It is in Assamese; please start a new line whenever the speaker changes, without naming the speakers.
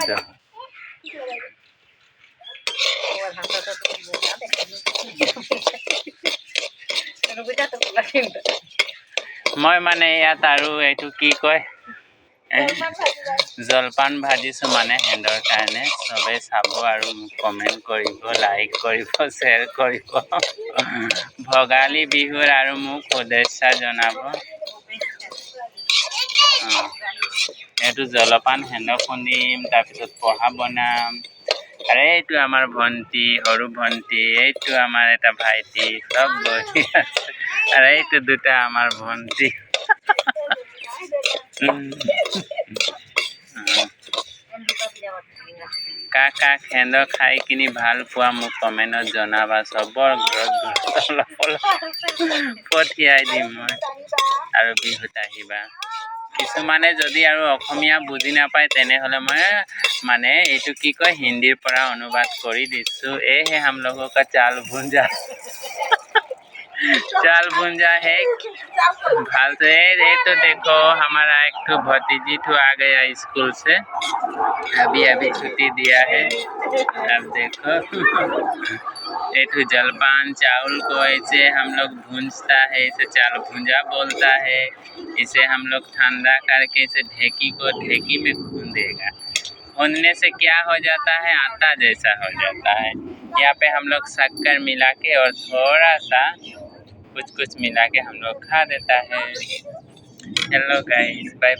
ज- মই মানে ইয়াত আৰু এইটো কি কয় জলপান ভাজিছোঁ মানে সিহঁতৰ কাৰণে চবেই চাব আৰু কমেণ্ট কৰিব, লাইক কৰিব, শ্বেয়াৰ কৰিব, ভোগালী বিহুৰ আৰু মোক শুভেচ্ছা জনাব। এইটো জলপান সিহঁতক খুন্দিম, তাৰপিছত পহা বনাম। আৰু এইটো আমাৰ ভণ্টি, সৰু ভণ্টি, এইটো আমাৰ এটা ভাইটি, চব বহি আছে। আৰু এইটো দুটা আমাৰ ভণ্টি। কাক কাক সিহঁতক খাই কিনি ভাল পোৱা মোক কমেণ্টত জনাবা। চবৰ ঘৰত অলপ অলপ পঠিয়াই দিম মই। আৰু বিহুত আহিবা। কিছুমানে যদি আৰু অসমীয়া বুজি নাপায় তেনেহ'লে মই মানে এইটো কি কয় হিন্দীৰ পৰা অনুবাদ কৰি দিছোঁ। হে हम लोगों का चाल भुंजा चाल भुंजा है भाल से। ये तो देखो हमारा एक तो भतीजी तो आ गया स्कूल से, अभी अभी छुट्टी दिया है। अब देखो ये तो जलपान चावल को ऐसे हम लोग भूंजता है, इसे चाल भुंजा बोलता है। इसे हम लोग ठंडा करके इसे ढेकी में भूनेगा। भूनने से क्या हो जाता है, आटा जैसा हो जाता है। यहाँ पे हम लोग शक्कर मिला के और थोड़ा सा कुछ मिला के हम लोग खा देता है। Hello guys, bye.